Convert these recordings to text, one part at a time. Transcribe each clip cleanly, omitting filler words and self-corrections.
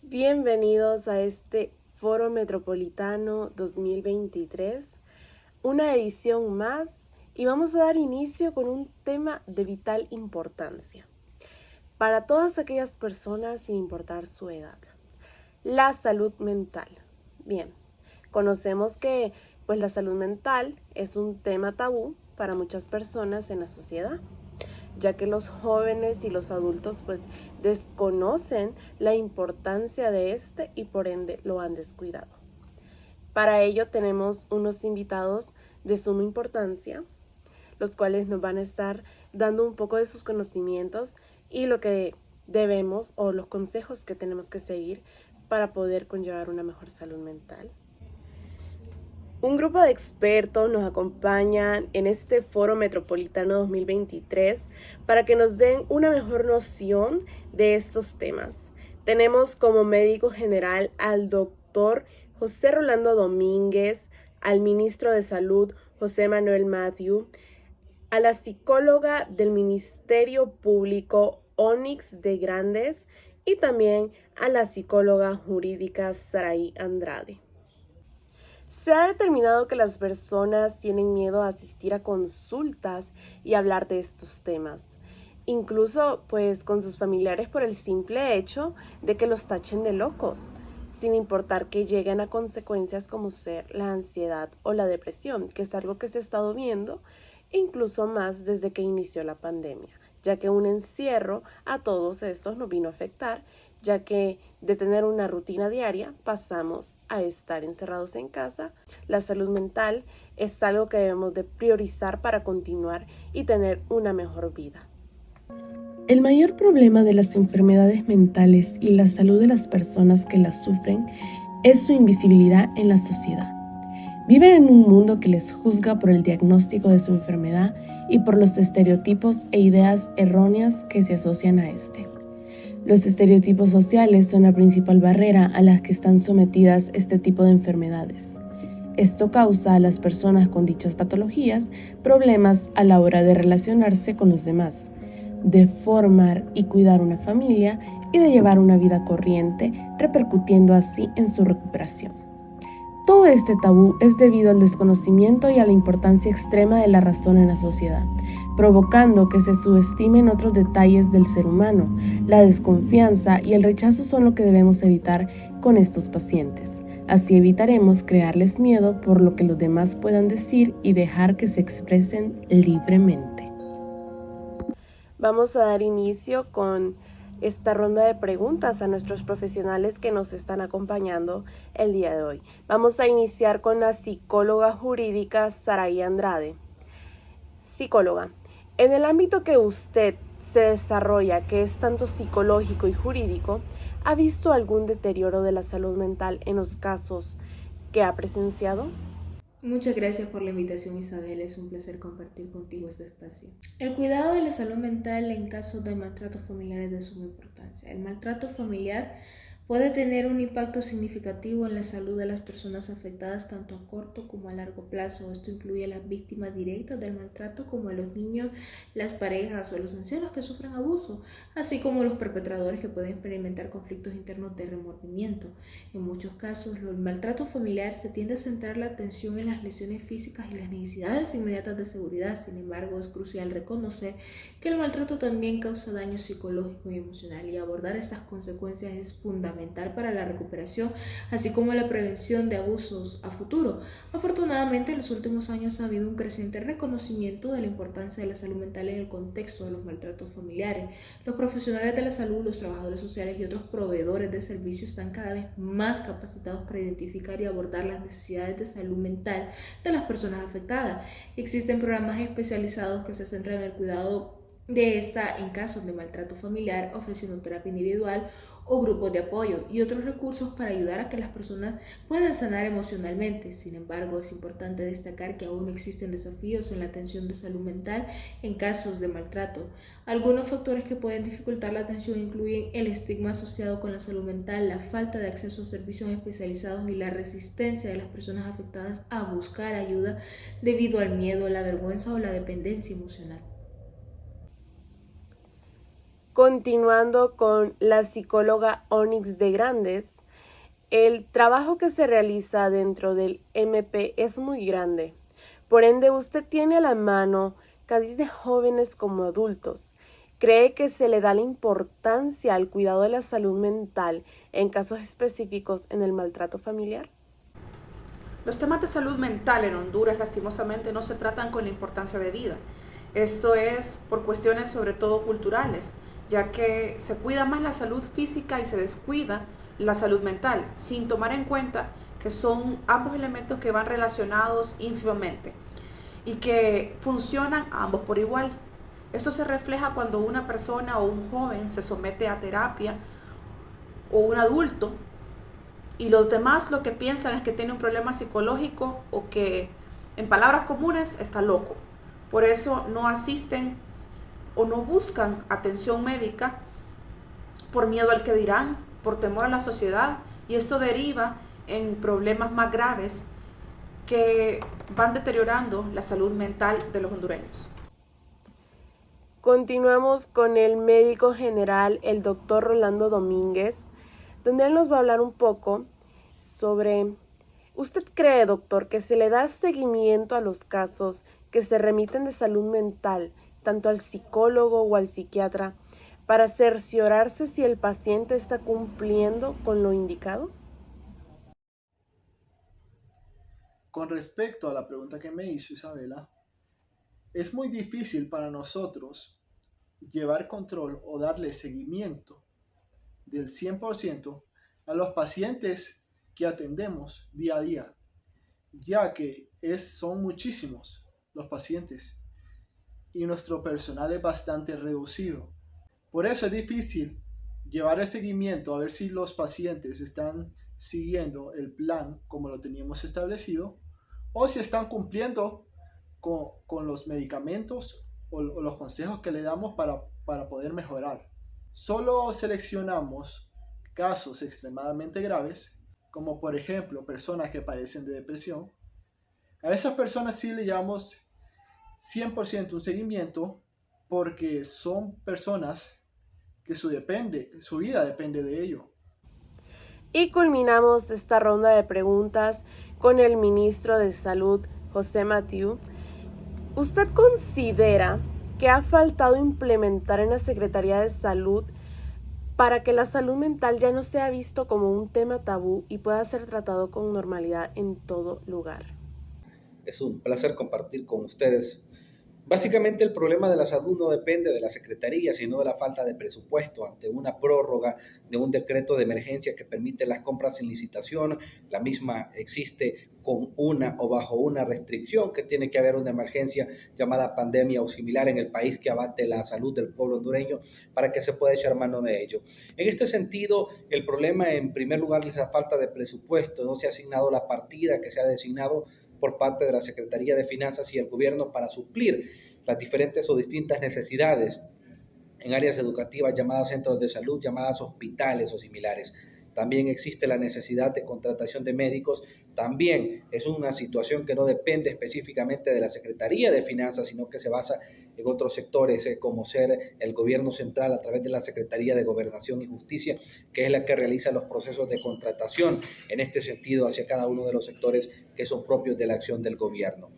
Bienvenidos a este Foro Metropolitano 2023, una edición más, y vamos a dar inicio con un tema de vital importancia para todas aquellas personas sin importar su edad: la salud mental. Bien, conocemos que la salud mental es un tema tabú para muchas personas en la sociedad, ya que los jóvenes y los adultos desconocen la importancia de este y por ende lo han descuidado. Para ello tenemos unos invitados de suma importancia, los cuales nos van a estar dando un poco de sus conocimientos y lo que debemos o los consejos que tenemos que seguir para poder conllevar una mejor salud mental. Un grupo de expertos nos acompañan en este Foro Metropolitano 2023 para que nos den una mejor noción de estos temas. Tenemos como médico general al doctor José Rolando Domínguez, al ministro de Salud José Manuel Mathieu, a la psicóloga del Ministerio Público Onyx de Grandes y también a la psicóloga jurídica Saraí Andrade. Se ha determinado que las personas tienen miedo a asistir a consultas y hablar de estos temas, incluso con sus familiares, por el simple hecho de que los tachen de locos, sin importar que lleguen a consecuencias como ser la ansiedad o la depresión, que es algo que se ha estado viendo incluso más desde que inició la pandemia, ya que un encierro a todos estos nos vino a afectar, ya que de tener una rutina diaria pasamos a estar encerrados en casa. La salud mental es algo que debemos de priorizar para continuar y tener una mejor vida. El mayor problema de las enfermedades mentales y la salud de las personas que las sufren es su invisibilidad en la sociedad. Viven en un mundo que les juzga por el diagnóstico de su enfermedad y por los estereotipos e ideas erróneas que se asocian a este. Los estereotipos sociales son la principal barrera a las que están sometidas este tipo de enfermedades. Esto causa a las personas con dichas patologías problemas a la hora de relacionarse con los demás, de formar y cuidar una familia y de llevar una vida corriente, repercutiendo así en su recuperación. Todo este tabú es debido al desconocimiento y a la importancia extrema de la razón en la sociedad, provocando que se subestimen otros detalles del ser humano. La desconfianza y el rechazo son lo que debemos evitar con estos pacientes. Así evitaremos crearles miedo por lo que los demás puedan decir y dejar que se expresen libremente. Vamos a dar inicio con esta ronda de preguntas a nuestros profesionales que nos están acompañando el día de hoy. Vamos a iniciar con la psicóloga jurídica Saraí Andrade. Psicóloga, en el ámbito que usted se desarrolla, que es tanto psicológico y jurídico, ¿ha visto algún deterioro de la salud mental en los casos que ha presenciado? Muchas gracias por la invitación, Isabel. Es un placer compartir contigo este espacio. El cuidado de la salud mental en casos de maltrato familiar es de suma importancia. El maltrato familiar puede tener un impacto significativo en la salud de las personas afectadas tanto a corto como a largo plazo. Esto incluye a las víctimas directas del maltrato como a los niños, las parejas o los ancianos que sufren abuso, así como los perpetradores que pueden experimentar conflictos internos de remordimiento. En muchos casos, el maltrato familiar se tiende a centrar la atención en las lesiones físicas y las necesidades inmediatas de seguridad. Sin embargo, es crucial reconocer que el maltrato también causa daño psicológico y emocional, y abordar estas consecuencias es fundamental para la recuperación, así como la prevención de abusos a futuro. Afortunadamente, en los últimos años ha habido un creciente reconocimiento de la importancia de la salud mental en el contexto de los maltratos familiares. Los profesionales de la salud, los trabajadores sociales y otros proveedores de servicios están cada vez más capacitados para identificar y abordar las necesidades de salud mental de las personas afectadas. Existen programas especializados que se centran en el cuidado de esta en casos de maltrato familiar, ofreciendo terapia individual o grupos de apoyo y otros recursos para ayudar a que las personas puedan sanar emocionalmente. Sin embargo, es importante destacar que aún existen desafíos en la atención de salud mental en casos de maltrato. Algunos factores que pueden dificultar la atención incluyen el estigma asociado con la salud mental, la falta de acceso a servicios especializados y la resistencia de las personas afectadas a buscar ayuda debido al miedo, la vergüenza o la dependencia emocional. Continuando con la psicóloga Onyx de Grandes, el trabajo que se realiza dentro del MP es muy grande. Por ende, usted tiene a la mano casos de jóvenes como adultos. ¿Cree que se le da la importancia al cuidado de la salud mental en casos específicos en el maltrato familiar? Los temas de salud mental en Honduras lastimosamente no se tratan con la importancia debida. Esto es por cuestiones sobre todo culturales, ya que se cuida más la salud física y se descuida la salud mental, sin tomar en cuenta que son ambos elementos que van relacionados ínfimamente y que funcionan ambos por igual. Esto se refleja cuando una persona o un joven se somete a terapia o un adulto y los demás lo que piensan es que tiene un problema psicológico o que, en palabras comunes, está loco. Por eso no asisten o no buscan atención médica por miedo al que dirán, por temor a la sociedad, y esto deriva en problemas más graves que van deteriorando la salud mental de los hondureños. Continuamos con el médico general, el doctor Rolando Domínguez, donde él nos va a hablar un poco sobre, ¿usted cree, doctor, que se le da seguimiento a los casos que se remiten de salud mental, tanto al psicólogo o al psiquiatra, para cerciorarse si el paciente está cumpliendo con lo indicado? Con respecto a la pregunta que me hizo Isabela, es muy difícil para nosotros llevar control o darle seguimiento del 100% a los pacientes que atendemos día a día, ya que son muchísimos los pacientes y nuestro personal es bastante reducido. Por eso es difícil llevar el seguimiento a ver si los pacientes están siguiendo el plan como lo teníamos establecido o si están cumpliendo con los medicamentos o los consejos que le damos para poder mejorar. Solo seleccionamos casos extremadamente graves, como por ejemplo personas que padecen de depresión. A esas personas sí le llamamos 100% un seguimiento porque son personas que su vida depende de ello. Y culminamos esta ronda de preguntas con el ministro de Salud, José Mathieu. ¿Usted considera que ha faltado implementar en la Secretaría de Salud para que la salud mental ya no sea visto como un tema tabú y pueda ser tratado con normalidad en todo lugar? Es un placer compartir con ustedes. Básicamente el problema de la salud no depende de la Secretaría, sino de la falta de presupuesto. Ante una prórroga de un decreto de emergencia que permite las compras sin licitación, la misma existe con una o bajo una restricción que tiene que haber una emergencia llamada pandemia o similar en el país que abate la salud del pueblo hondureño para que se pueda echar mano de ello. En este sentido, el problema en primer lugar es la falta de presupuesto. No se ha asignado la partida que se ha designado por parte de la Secretaría de Finanzas y el gobierno para suplir las diferentes o distintas necesidades en áreas educativas llamadas centros de salud, llamadas hospitales o similares. También existe la necesidad de contratación de médicos. También es una situación que no depende específicamente de la Secretaría de Finanzas, sino que se basa en otros sectores, como ser el gobierno central a través de la Secretaría de Gobernación y Justicia, que es la que realiza los procesos de contratación en este sentido hacia cada uno de los sectores que son propios de la acción del gobierno.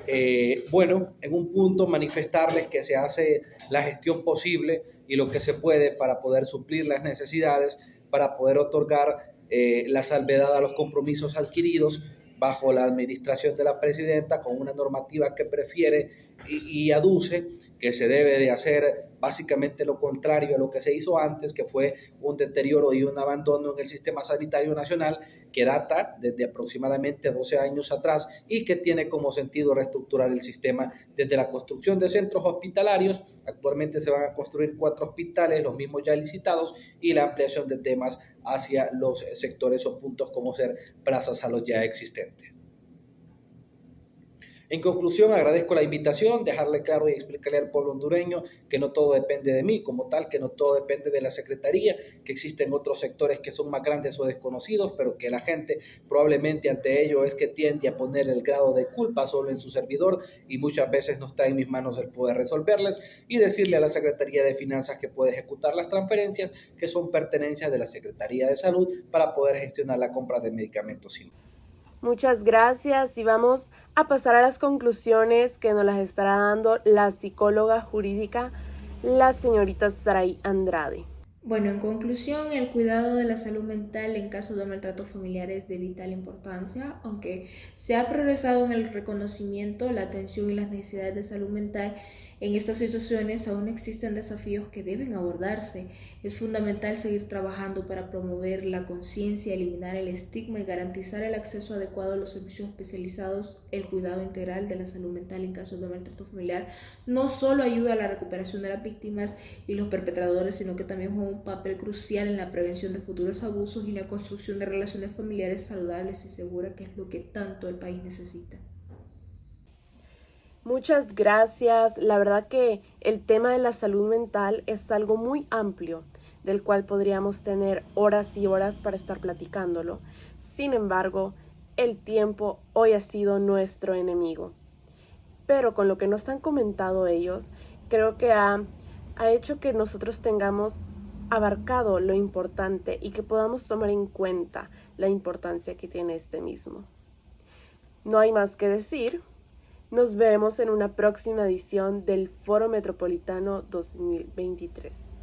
En un punto manifestarles que se hace la gestión posible y lo que se puede para poder suplir las necesidades, para poder otorgar la salvedad a los compromisos adquiridos bajo la administración de la presidenta con una normativa que prefiere y aduce que se debe de hacer básicamente lo contrario a lo que se hizo antes, que fue un deterioro y un abandono en el sistema sanitario nacional que data desde aproximadamente 12 años atrás y que tiene como sentido reestructurar el sistema desde la construcción de centros hospitalarios. Actualmente se van a construir 4 hospitales, los mismos ya licitados, y la ampliación de temas hacia los sectores o puntos como ser plazas a los ya existentes. En conclusión, agradezco la invitación, dejarle claro y explicarle al pueblo hondureño que no todo depende de mí, como tal, que no todo depende de la Secretaría, que existen otros sectores que son más grandes o desconocidos, pero que la gente probablemente ante ello es que tiende a poner el grado de culpa solo en su servidor y muchas veces no está en mis manos el poder resolverles y decirle a la Secretaría de Finanzas que puede ejecutar las transferencias que son pertenencias de la Secretaría de Salud para poder gestionar la compra de medicamentos. Muchas gracias y vamos a pasar a las conclusiones que nos las estará dando la psicóloga jurídica, la señorita Saray Andrade. Bueno, en conclusión, el cuidado de la salud mental en caso de maltrato familiar es de vital importancia, aunque se ha progresado en el reconocimiento, la atención y las necesidades de salud mental. En estas situaciones aún existen desafíos que deben abordarse. Es fundamental seguir trabajando para promover la conciencia, eliminar el estigma y garantizar el acceso adecuado a los servicios especializados. El cuidado integral de la salud mental en casos de maltrato familiar no solo ayuda a la recuperación de las víctimas y los perpetradores, sino que también juega un papel crucial en la prevención de futuros abusos y la construcción de relaciones familiares saludables y seguras, que es lo que tanto el país necesita. Muchas gracias. La verdad que el tema de la salud mental es algo muy amplio, del cual podríamos tener horas y horas para estar platicándolo. Sin embargo, el tiempo hoy ha sido nuestro enemigo. Pero con lo que nos han comentado ellos, creo que ha hecho que nosotros tengamos abarcado lo importante y que podamos tomar en cuenta la importancia que tiene este mismo. No hay más que decir. Nos vemos en una próxima edición del Foro Metropolitano 2023.